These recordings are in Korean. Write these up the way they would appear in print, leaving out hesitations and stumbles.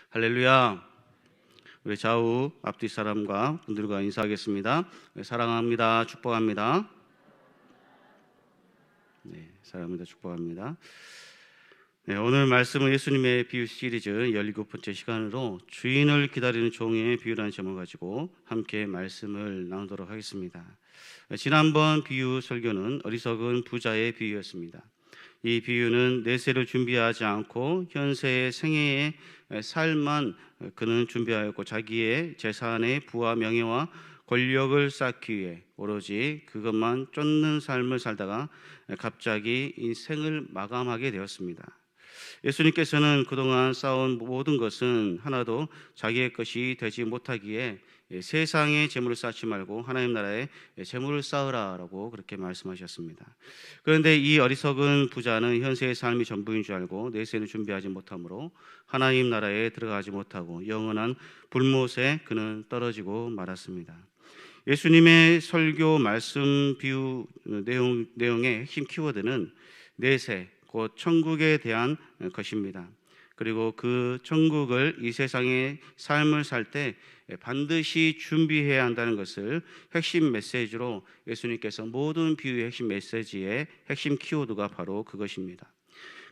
할렐루야. 우리 좌우 앞뒤 사람과 분들과 인사하겠습니다. 사랑합니다. 축복합니다. 네, 사랑합니다. 축복합니다. 네, 오늘 말씀은 예수님의 비유 시리즈 17번째 시간으로 주인을 기다리는 종의 비유라는 제목을 가지고 함께 말씀을 나누도록 하겠습니다. 지난번 비유 설교는 어리석은 부자의 비유였습니다. 이 비유는 내세를 준비하지 않고 현세의 생애의 삶만 그는 준비하였고, 자기의 재산의 부와 명예와 권력을 쌓기 위해 오로지 그것만 쫓는 삶을 살다가 갑자기 인생을 마감하게 되었습니다. 예수님께서는 그동안 쌓은 모든 것은 하나도 자기의 것이 되지 못하기에 세상의 재물을 쌓지 말고 하나님 나라의 재물을 쌓으라라고 그렇게 말씀하셨습니다. 그런데 이 어리석은 부자는 현세의 삶이 전부인 줄 알고 내세를 준비하지 못하므로 하나님 나라에 들어가지 못하고 영원한 불못에 그는 떨어지고 말았습니다. 예수님의 설교 말씀 비유 내용의 핵심 키워드는 내세, 곧 천국에 대한 것입니다. 그리고 그 천국을 이 세상의 삶을 살 때 반드시 준비해야 한다는 것을 핵심 메시지로 예수님께서 모든 비유의 핵심 메시지의 핵심 키워드가 바로 그것입니다.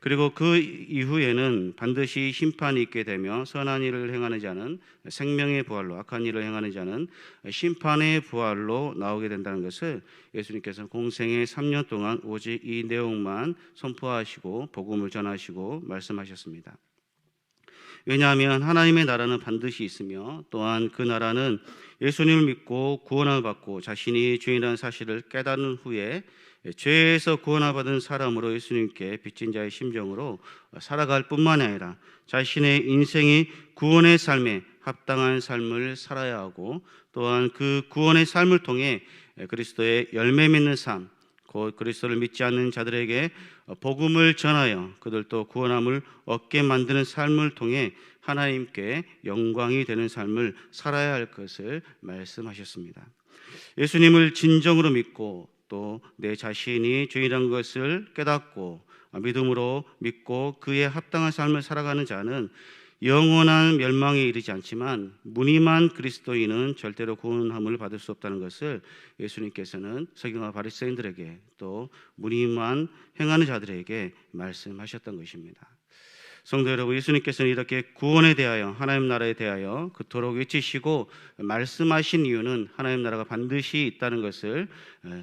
그리고 그 이후에는 반드시 심판이 있게 되며 선한 일을 행하는 자는 생명의 부활로, 악한 일을 행하는 자는 심판의 부활로 나오게 된다는 것을 예수님께서는 공생의 3년 동안 오직 이 내용만 선포하시고 복음을 전하시고 말씀하셨습니다. 왜냐하면 하나님의 나라는 반드시 있으며 또한 그 나라는 예수님을 믿고 구원을 받고 자신이 주인이라는 사실을 깨달은 후에 죄에서 구원을 받은 사람으로 예수님께 빚진 자의 심정으로 살아갈 뿐만이 아니라 자신의 인생이 구원의 삶에 합당한 삶을 살아야 하고, 또한 그 구원의 삶을 통해 그리스도의 열매 맺는 삶, 곧 그리스도를 믿지 않는 자들에게 복음을 전하여 그들도 구원함을 얻게 만드는 삶을 통해 하나님께 영광이 되는 삶을 살아야 할 것을 말씀하셨습니다. 예수님을 진정으로 믿고 또 내 자신이 죄인이라는 것을 깨닫고 믿음으로 믿고 그에 합당한 삶을 살아가는 자는 영원한 멸망에 이르지 않지만 무늬만 그리스도인은 절대로 구원함을 받을 수 없다는 것을 예수님께서는 서기관과 바리새인들에게 또 무늬만 행하는 자들에게 말씀하셨던 것입니다. 성도 여러분, 예수님께서는 이렇게 구원에 대하여, 하나님 나라에 대하여 그토록 외치시고 말씀하신 이유는 하나님 나라가 반드시 있다는 것을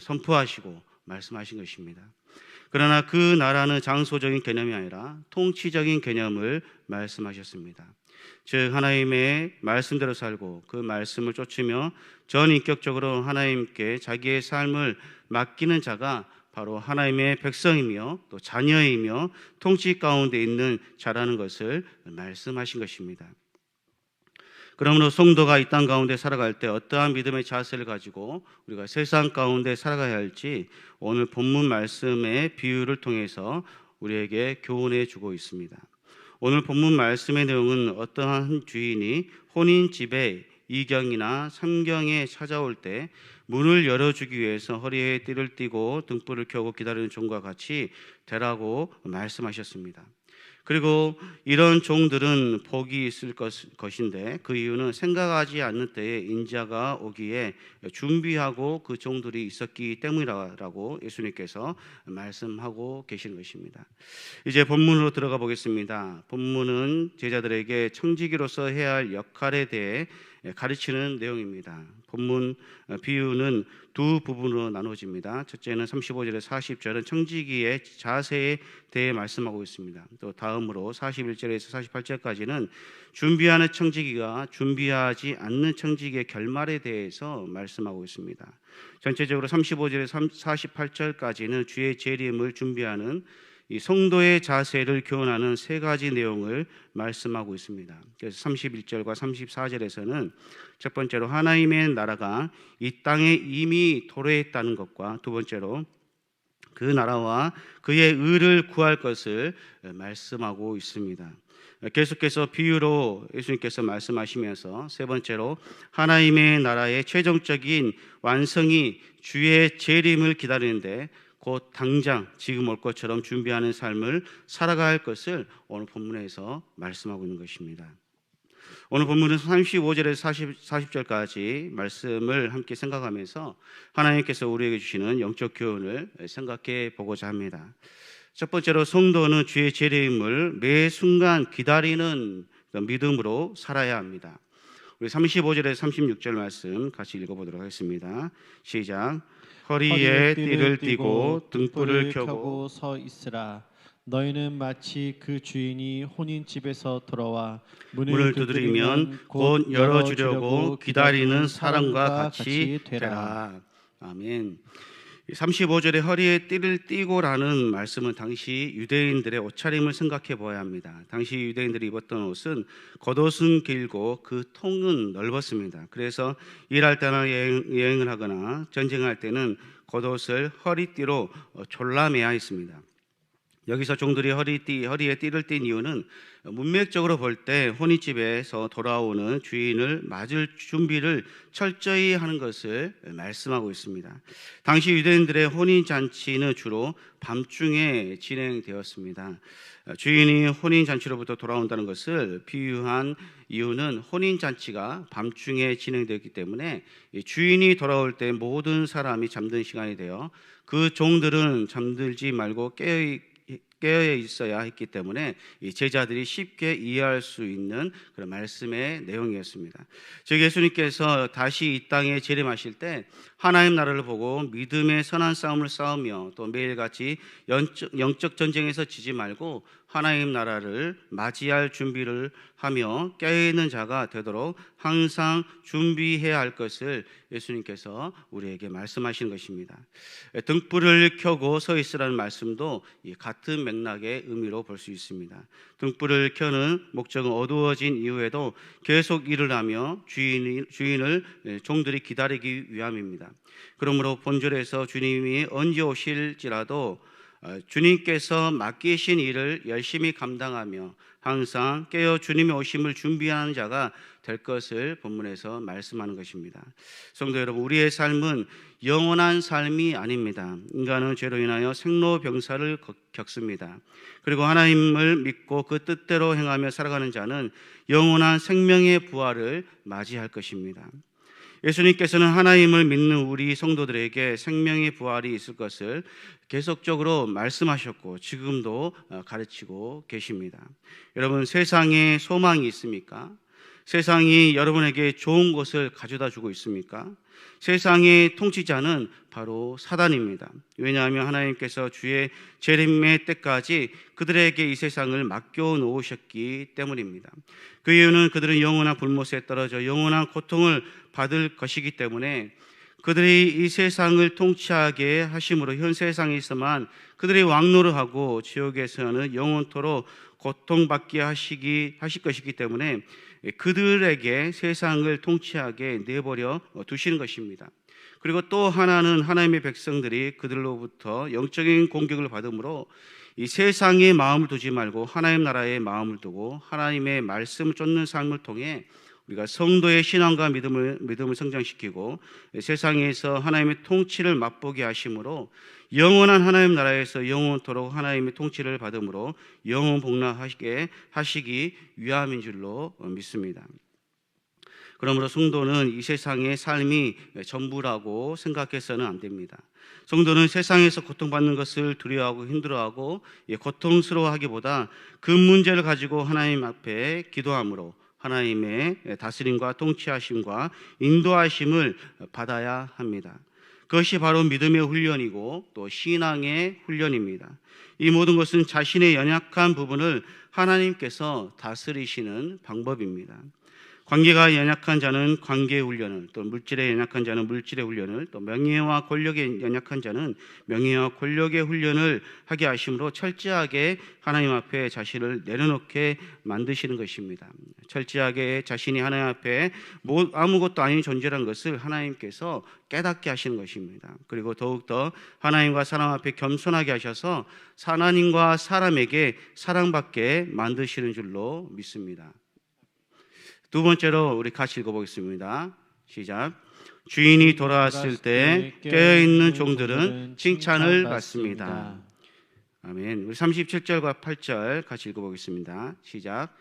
선포하시고 말씀하신 것입니다. 그러나 그 나라는 장소적인 개념이 아니라 통치적인 개념을 말씀하셨습니다. 즉 하나님의 말씀대로 살고 그 말씀을 쫓으며 전인격적으로 하나님께 자기의 삶을 맡기는 자가 바로 하나님의 백성이며 또 자녀이며 통치 가운데 있는 자라는 것을 말씀하신 것입니다. 그러므로 성도가 이 땅 가운데 살아갈 때 어떠한 믿음의 자세를 가지고 우리가 세상 가운데 살아가야 할지 오늘 본문 말씀의 비유를 통해서 우리에게 교훈해 주고 있습니다. 오늘 본문 말씀의 내용은 어떠한 주인이 혼인 집에 2경이나 3경에 찾아올 때 문을 열어주기 위해서 허리에 띠를 띠고 등불을 켜고 기다리는 종과 같이 되라고 말씀하셨습니다. 그리고 이런 종들은 복이 있을 것인데 그 이유는 생각하지 않는 때에 인자가 오기에 준비하고 그 종들이 있었기 때문이라고 예수님께서 말씀하고 계시는 것입니다. 이제 본문으로 들어가 보겠습니다. 본문은 제자들에게 청지기로서 해야 할 역할에 대해 가르치는 내용입니다. 본문 비유는 두 부분으로 나눠집니다. 첫째는 35절에서 40절은 청지기의 자세에 대해 말씀하고 있습니다. 또 다음으로 41절에서 48절까지는 준비하는 청지기가 준비하지 않는 청지기의 결말에 대해서 말씀하고 있습니다. 전체적으로 35절에서 48절까지는 주의 재림을 준비하는 이 성도의 자세를 교훈하는 세 가지 내용을 말씀하고 있습니다. 그래서 31절과 34절에서는 첫 번째로 하나님의 나라가 이 땅에 이미 도래했다는 것과 두 번째로 그 나라와 그의 의를 구할 것을 말씀하고 있습니다. 계속해서 비유로 예수님께서 말씀하시면서 세 번째로 하나님의 나라의 최종적인 완성이 주의 재림을 기다리는데 곧 당장 지금 올 것처럼 준비하는 삶을 살아갈 것을 오늘 본문에서 말씀하고 있는 것입니다. 오늘 본문은 35절에서 40절까지 말씀을 함께 생각하면서 하나님께서 우리에게 주시는 영적 교훈을 생각해 보고자 합니다. 첫 번째로 성도는 주의 재림을 매 순간 기다리는 믿음으로 살아야 합니다. 우리 35절에서 36절 말씀 같이 읽어보도록 하겠습니다. 시작. 허리에 띠를 띠고 등불을 켜고 서 있으라. 너희는 마치 그 주인이 혼인집에서 돌아와 문을 두드리면 곧 열어주려고 기다리는 사람과 같이 되라. 아멘. 35절에 허리에 띠를 띠고라는 말씀은 당시 유대인들의 옷차림을 생각해 보아야 합니다. 당시 유대인들이 입었던 옷은 겉옷은 길고 그 통은 넓었습니다. 그래서 일할 때나 여행을 하거나 전쟁할 때는 겉옷을 허리띠로 졸라매야 했습니다. 여기서 종들이 허리에 띠를 띈 이유는 문맥적으로 볼 때 혼인집에서 돌아오는 주인을 맞을 준비를 철저히 하는 것을 말씀하고 있습니다. 당시 유대인들의 혼인잔치는 주로 밤중에 진행되었습니다. 주인이 혼인잔치로부터 돌아온다는 것을 비유한 이유는 혼인잔치가 밤중에 진행되었기 때문에 주인이 돌아올 때 모든 사람이 잠든 시간이 되어 그 종들은 잠들지 말고 깨어 있어야 했기 때문에 이 제자들이 쉽게 이해할 수 있는 그런 말씀의 내용이었습니다. 즉 예수님께서 다시 이 땅에 재림하실 때 하나님 나라를 보고 믿음의 선한 싸움을 싸우며 또 매일같이 영적 전쟁에서 지지 말고 하나님 나라를 맞이할 준비를 하며 깨어있는 자가 되도록 항상 준비해야 할 것을 예수님께서 우리에게 말씀하시는 것입니다. 등불을 켜고 서 있으라는 말씀도 같은 맥락의 의미로 볼 수 있습니다. 등불을 켜는 목적은 어두워진 이후에도 계속 일을 하며 주인을 종들이 기다리기 위함입니다. 그러므로 본절에서 주님이 언제 오실지라도 주님께서 맡기신 일을 열심히 감당하며 항상 깨어 주님의 오심을 준비하는 자가 될 것을 본문에서 말씀하는 것입니다. 성도 여러분, 우리의 삶은 영원한 삶이 아닙니다. 인간은 죄로 인하여 생로병사를 겪습니다. 그리고 하나님을 믿고 그 뜻대로 행하며 살아가는 자는 영원한 생명의 부활을 맞이할 것입니다. 예수님께서는 하나님을 믿는 우리 성도들에게 생명의 부활이 있을 것을 계속적으로 말씀하셨고 지금도 가르치고 계십니다. 여러분, 세상에 소망이 있습니까? 세상이 여러분에게 좋은 것을 가져다 주고 있습니까? 세상의 통치자는 바로 사단입니다. 왜냐하면 하나님께서 주의 재림의 때까지 그들에게 이 세상을 맡겨 놓으셨기 때문입니다. 그 이유는 그들은 영원한 불못에 떨어져 영원한 고통을 받을 것이기 때문에 그들이 이 세상을 통치하게 하심으로 현 세상에서만 그들이 왕노를 하고 지옥에서는 영원토록 고통받게 하실 것이기 때문에 그들에게 세상을 통치하게 내버려 두시는 것입니다. 그리고 또 하나는 하나님의 백성들이 그들로부터 영적인 공격을 받으므로 이 세상의 마음을 두지 말고 하나님 나라의 마음을 두고 하나님의 말씀을 쫓는 삶을 통해 우리가 성도의 신앙과 믿음을 성장시키고 세상에서 하나님의 통치를 맛보게 하심으로 영원한 하나님 나라에서 영원토록 하나님의 통치를 받음으로 영원 복락하시게 하시기 위함인 줄로 믿습니다. 그러므로 성도는 이 세상의 삶이 전부라고 생각해서는 안 됩니다. 성도는 세상에서 고통받는 것을 두려워하고 힘들어하고 고통스러워하기보다 그 문제를 가지고 하나님 앞에 기도함으로 하나님의 다스림과 통치하심과 인도하심을 받아야 합니다. 그것이 바로 믿음의 훈련이고 또 신앙의 훈련입니다. 이 모든 것은 자신의 연약한 부분을 하나님께서 다스리시는 방법입니다. 관계가 연약한 자는 관계의 훈련을, 또 물질에 연약한 자는 물질의 훈련을, 또 명예와 권력에 연약한 자는 명예와 권력의 훈련을 하게 하심으로 철저하게 하나님 앞에 자신을 내려놓게 만드시는 것입니다. 철저하게 자신이 하나님 앞에 아무것도 아닌 존재라는 것을 하나님께서 깨닫게 하시는 것입니다. 그리고 더욱더 하나님과 사람 앞에 겸손하게 하셔서 하나님과 사람에게 사랑받게 만드시는 줄로 믿습니다. 두 번째로 우리 같이 읽어보겠습니다. 시작. 주인이 돌아왔을 때 깨어있는 종들은 칭찬을 받습니다. 아멘. 우리 37절과 8절 같이 읽어보겠습니다. 시작.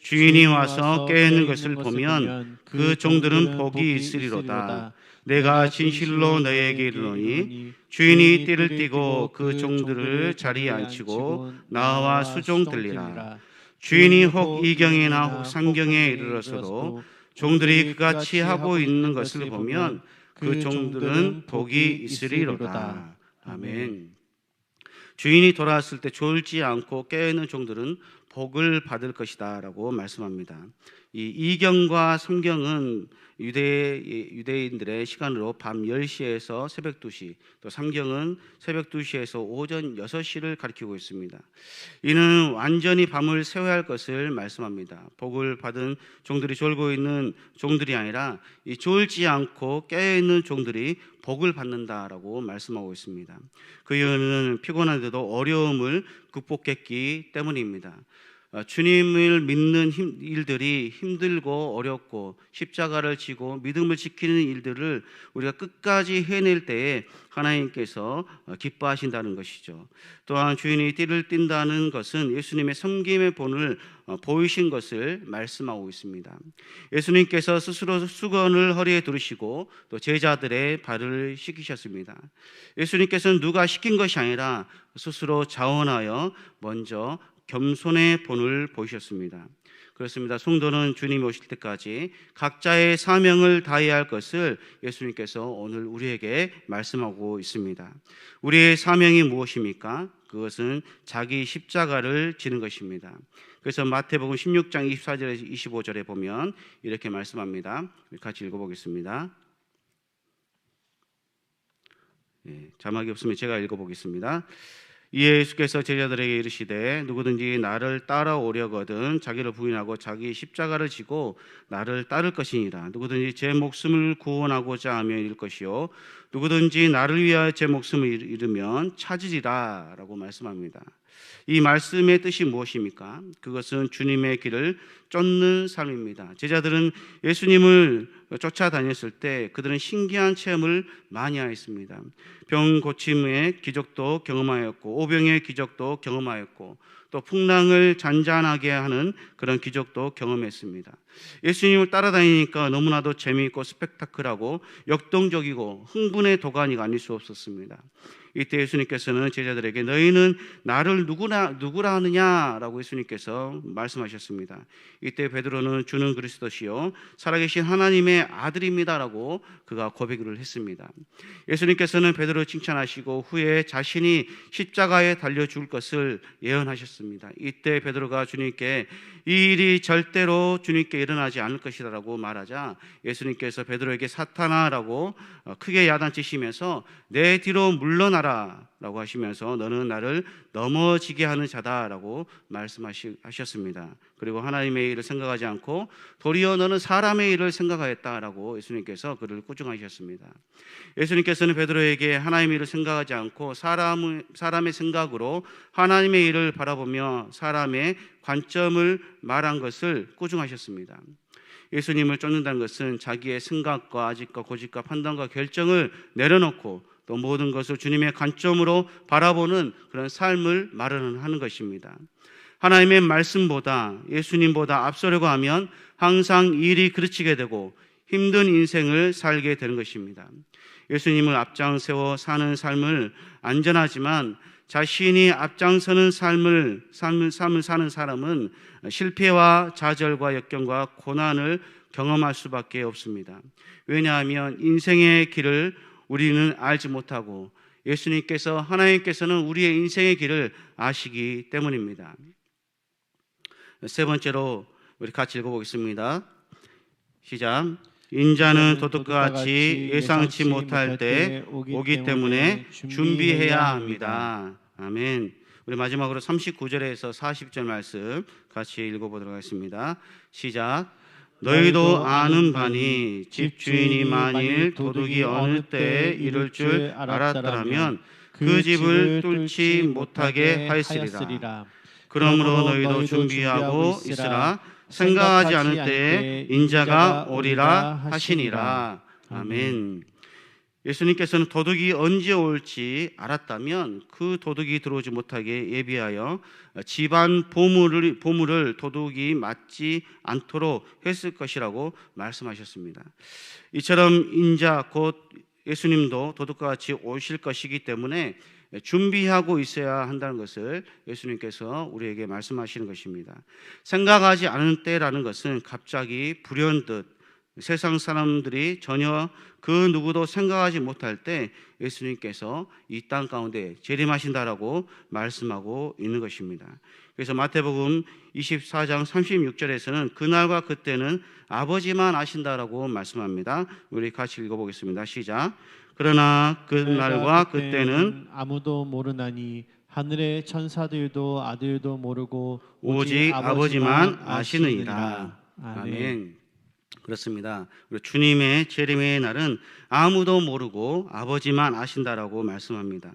주인이 와서 깨는 것을 보면 그 종들은 복이 있으리로다. 내가 진실로 너희에게 이르노니 주인이 띠를 띠고 그 종들을 자리에 앉히고 나와 수종들리라. 주인이 혹 이경이나 혹 삼경에 이르러서도 종들이 그같이 하고 있는 것을 보면 그 종들은 복이 있으리로다. 아멘. 주인이 돌아왔을 때 졸지 않고 깨어있는 종들은 복을 받을 것이다 라고 말씀합니다. 이 이경과 삼경은 유대인들의 시간으로 밤 10시에서 새벽 2시, 또 삼경은 새벽 2시에서 오전 6시를 가리키고 있습니다. 이는 완전히 밤을 새워야 할 것을 말씀합니다. 복을 받은 종들이 졸고 있는 종들이 아니라 이 졸지 않고 깨어있는 종들이 복을 받는다라고 말씀하고 있습니다. 그 이유는 피곤한데도 어려움을 극복했기 때문입니다. 주님을 믿는 일들이 힘들고 어렵고 십자가를 지고 믿음을 지키는 일들을 우리가 끝까지 해낼 때에 하나님께서 기뻐하신다는 것이죠. 또한 주인이 띠를 띈다는 것은 예수님의 섬김의 본을 보이신 것을 말씀하고 있습니다. 예수님께서 스스로 수건을 허리에 두르시고 또 제자들의 발을 씻기셨습니다. 예수님께서는 누가 시킨 것이 아니라 스스로 자원하여 먼저 겸손의 본을 보이셨습니다. 그렇습니다. 성도는 주님이 오실 때까지 각자의 사명을 다해야 할 것을 예수님께서 오늘 우리에게 말씀하고 있습니다. 우리의 사명이 무엇입니까? 그것은 자기 십자가를 지는 것입니다. 그래서 마태복음 16장 24절에서 25절에 보면 이렇게 말씀합니다. 같이 읽어보겠습니다. 자막이 없으면 제가 읽어보겠습니다. 이에 예수께서 제자들에게 이르시되 누구든지 나를 따라오려거든 자기를 부인하고 자기 십자가를 지고 나를 따를 것이니라. 누구든지 제 목숨을 구원하고자 하면 잃을 것이요 누구든지 나를 위하여 제 목숨을 잃으면 찾으리라 라고 말씀합니다. 이 말씀의 뜻이 무엇입니까? 그것은 주님의 길을 쫓는 삶입니다. 제자들은 예수님을 쫓아다녔을 때 그들은 신기한 체험을 많이 하였습니다. 병 고침의 기적도 경험하였고 오병의 기적도 경험하였고 또 풍랑을 잔잔하게 하는 그런 기적도 경험했습니다. 예수님을 따라다니니까 너무나도 재미있고 스펙타클하고 역동적이고 흥분의 도가니가 아닐 수 없었습니다. 이때 예수님께서는 제자들에게 너희는 나를 누구라 하느냐라고 예수님께서 말씀하셨습니다. 이때 베드로는 주는 그리스도시요 살아계신 하나님의 아들입니다라고 그가 고백을 했습니다. 예수님께서는 베드로를 칭찬하시고 후에 자신이 십자가에 달려 죽을 것을 예언하셨습니다. 이때 베드로가 주님께 이 일이 절대로 주님께 일어나지 않을 것이라고 말하자 예수님께서 베드로에게 사탄아라고 크게 야단치시면서 내 뒤로 물러나라 라고 하시면서 너는 나를 넘어지게 하는 자다라고 말씀하셨습니다. 그리고 하나님의 일을 생각하지 않고 도리어 너는 사람의 일을 생각하였다라고 예수님께서 그를 꾸중하셨습니다. 예수님께서는 베드로에게 하나님의 일을 생각하지 않고 사람의 생각으로 하나님의 일을 바라보며 사람의 관점을 말한 것을 꾸중하셨습니다. 예수님을 쫓는다는 것은 자기의 생각과 아직과 고집과 판단과 결정을 내려놓고 또 모든 것을 주님의 관점으로 바라보는 그런 삶을 마련하는 것입니다. 하나님의 말씀보다 예수님보다 앞서려고 하면 항상 일이 그르치게 되고 힘든 인생을 살게 되는 것입니다. 예수님을 앞장세워 사는 삶을 안전하지만 자신이 앞장서는 삶을 사는 사람은 실패와 좌절과 역경과 고난을 경험할 수밖에 없습니다. 왜냐하면 인생의 길을 우리는 알지 못하고 예수님께서 하나님께서는 우리의 인생의 길을 아시기 때문입니다. 세 번째로 우리 같이 읽어보겠습니다. 시작. 인자는 도둑과 같이 예상치 못할 때 오기 때문에 준비해야 합니다. 아멘. 우리 마지막으로 39절에서 40절 말씀 같이 읽어보도록 하겠습니다. 시작. 너희도 아는 바니 집주인이 만일 도둑이 어느 때에 이를 줄 알았더라면 그 집을 뚫지 못하게 하였으리라. 그러므로 너희도 준비하고 있으라. 생각하지 않을 때에 인자가 오리라 하시니라. 아멘. 예수님께서는 도둑이 언제 올지 알았다면 그 도둑이 들어오지 못하게 예비하여 집안 보물을 도둑이 맞지 않도록 했을 것이라고 말씀하셨습니다. 이처럼 인자 곧 예수님도 도둑과 같이 오실 것이기 때문에 준비하고 있어야 한다는 것을 예수님께서 우리에게 말씀하시는 것입니다. 생각하지 않은 때라는 것은 갑자기 불현듯 세상 사람들이 전혀 그 누구도 생각하지 못할 때 예수님께서 이 땅 가운데 재림하신다라고 말씀하고 있는 것입니다. 그래서 마태복음 24장 36절에서는 그날과 그때는 아버지만 아신다라고 말씀합니다. 우리 같이 읽어보겠습니다. 시작. 그러나 그날과 그때는 아무도 모르나니 하늘의 천사들도 아들도 모르고 오직 아버지만 아시느니라. 아멘. 그렇습니다. 주님의 재림의 날은 아무도 모르고 아버지만 아신다라고 말씀합니다.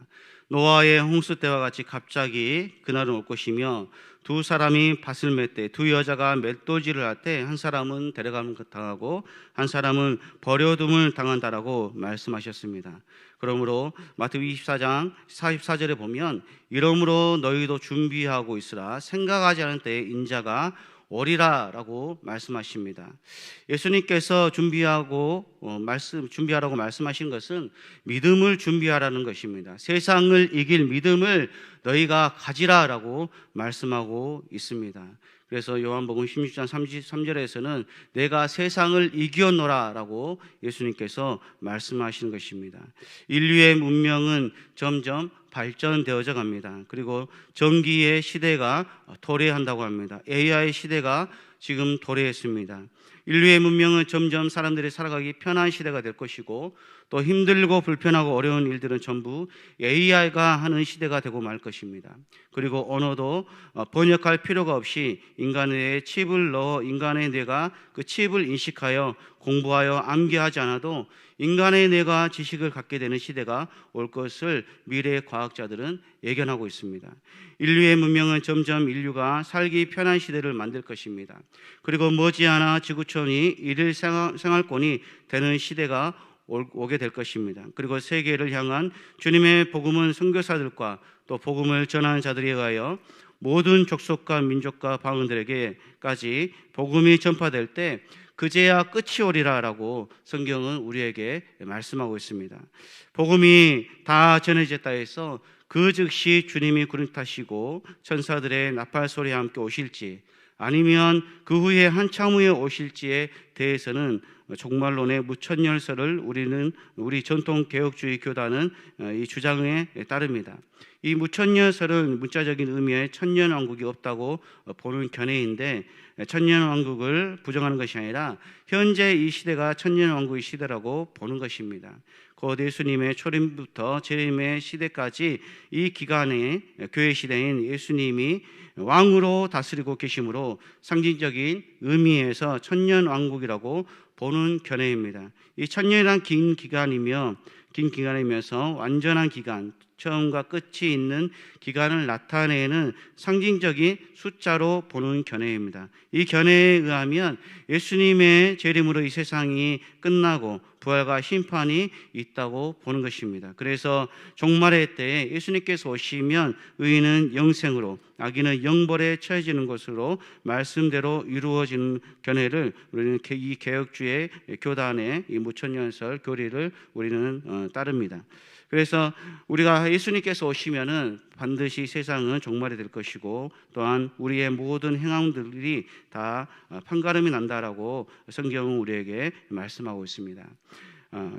노아의 홍수 때와 같이 갑자기 그날은 올 것이며 두 사람이 밭을 맺되 두 여자가 맷돌질을 할 때 한 사람은 데려감을 당하고 한 사람은 버려둠을 당한다라고 말씀하셨습니다. 그러므로 마태복음 24장 44절에 보면 이러므로 너희도 준비하고 있으라 생각하지 않은 때에 인자가 오리라라고 말씀하십니다. 예수님께서 준비하라고 말씀하신 것은 믿음을 준비하라는 것입니다. 세상을 이길 믿음을 너희가 가지라라고 말씀하고 있습니다. 그래서 요한복음 16장 33절에서는 내가 세상을 이겨노라라고 예수님께서 말씀하시는 것입니다. 인류의 문명은 점점 발전되어져 갑니다. 그리고 전기의 시대가 도래한다고 합니다. AI 시대가 지금 도래했습니다. 인류의 문명은 점점 사람들이 살아가기 편한 시대가 될 것이고 또 힘들고 불편하고 어려운 일들은 전부 AI가 하는 시대가 되고 말 것입니다. 그리고 언어도 번역할 필요가 없이 인간의 칩을 넣어 인간의 뇌가 그 칩을 인식하여 공부하여 암기하지 않아도 인간의 뇌가 지식을 갖게 되는 시대가 올 것을 미래 과학자들은 예견하고 있습니다. 인류의 문명은 점점 인류가 살기 편한 시대를 만들 것입니다. 그리고 머지않아 지구촌이 일일 생활권이 되는 시대가 오게 될 것입니다. 그리고 세계를 향한 주님의 복음은 선교사들과 또 복음을 전하는 자들에 의하여 모든 족속과 민족과 방언들에게까지 복음이 전파될 때 그제야 끝이 오리라라고 성경은 우리에게 말씀하고 있습니다. 복음이 다 전해졌다 해서 그 즉시 주님이 구름 타시고 천사들의 나팔 소리와 함께 오실지 아니면 그 후에 한참 후에 오실지에 대해서는 종말론의 무천년설을 우리 전통 개혁주의 교단은 이 주장에 따릅니다. 이 무천년설은 문자적인 의미의 천년왕국이 없다고 보는 견해인데 천년왕국을 부정하는 것이 아니라 현재 이 시대가 천년왕국의 시대라고 보는 것입니다. 곧 예수님의 초림부터 재림의 시대까지 이 기간에 교회 시대인 예수님이 왕으로 다스리고 계시므로 상징적인 의미에서 천년왕국이라고 보는 견해입니다. 이 천년이란 긴 기간이면서 완전한 기간, 처음과 끝이 있는 기간을 나타내는 상징적인 숫자로 보는 견해입니다. 이 견해에 의하면 예수님의 재림으로 이 세상이 끝나고 부활과 심판이 있다고 보는 것입니다. 그래서 종말의 때에 예수님께서 오시면 의인은 영생으로 악인은 영벌에 처해지는 것으로 말씀대로 이루어지는 견해를 우리는 이 개혁주의 교단의 이 무천년설 교리를 우리는 따릅니다. 그래서 우리가 예수님께서 오시면은 반드시 세상은 종말이 될 것이고 또한 우리의 모든 행함들이 다 판가름이 난다라고 성경은 우리에게 말씀하고 있습니다.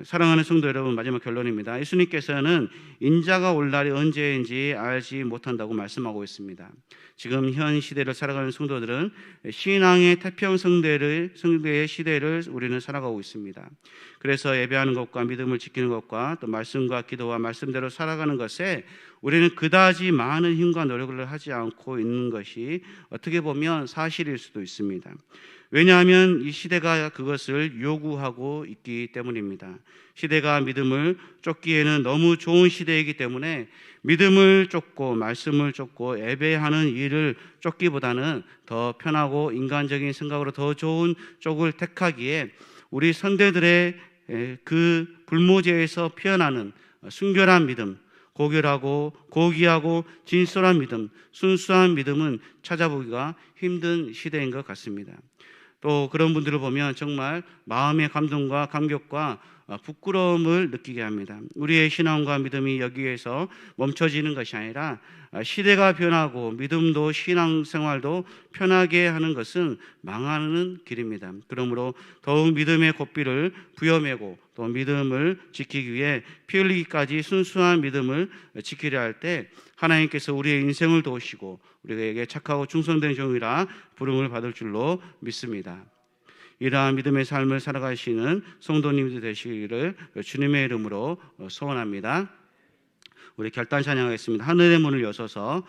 사랑하는 성도 여러분, 마지막 결론입니다. 예수님께서는 인자가 올 날이 언제인지 알지 못한다고 말씀하고 있습니다. 지금 현 시대를 살아가는 성도들은 신앙의 태평성대의 시대를 우리는 살아가고 있습니다. 그래서 예배하는 것과 믿음을 지키는 것과 또 말씀과 기도와 말씀대로 살아가는 것에 우리는 그다지 많은 힘과 노력을 하지 않고 있는 것이 어떻게 보면 사실일 수도 있습니다. 왜냐하면 이 시대가 그것을 요구하고 있기 때문입니다. 시대가 믿음을 쫓기에는 너무 좋은 시대이기 때문에 믿음을 쫓고 말씀을 쫓고 예배하는 일을 쫓기보다는 더 편하고 인간적인 생각으로 더 좋은 쪽을 택하기에 우리 선대들의 그 불모제에서 피어나는 순결한 믿음, 고귀하고 진솔한 믿음, 순수한 믿음은 찾아보기가 힘든 시대인 것 같습니다. 또 그런 분들을 보면 정말 마음의 감동과 감격과 부끄러움을 느끼게 합니다. 우리의 신앙과 믿음이 여기에서 멈춰지는 것이 아니라 시대가 변하고 믿음도 신앙생활도 편하게 하는 것은 망하는 길입니다. 그러므로 더욱 믿음의 고삐를 부여매고 또 믿음을 지키기 위해 피 흘리기까지 순수한 믿음을 지키려 할 때 하나님께서 우리의 인생을 도우시고 우리에게 착하고 충성된 종이라 부름을 받을 줄로 믿습니다. 이러한 믿음의 삶을 살아가시는 성도님들 되시기를 주님의 이름으로 소원합니다. 우리 결단 찬양하겠습니다. 하늘의 문을 여서서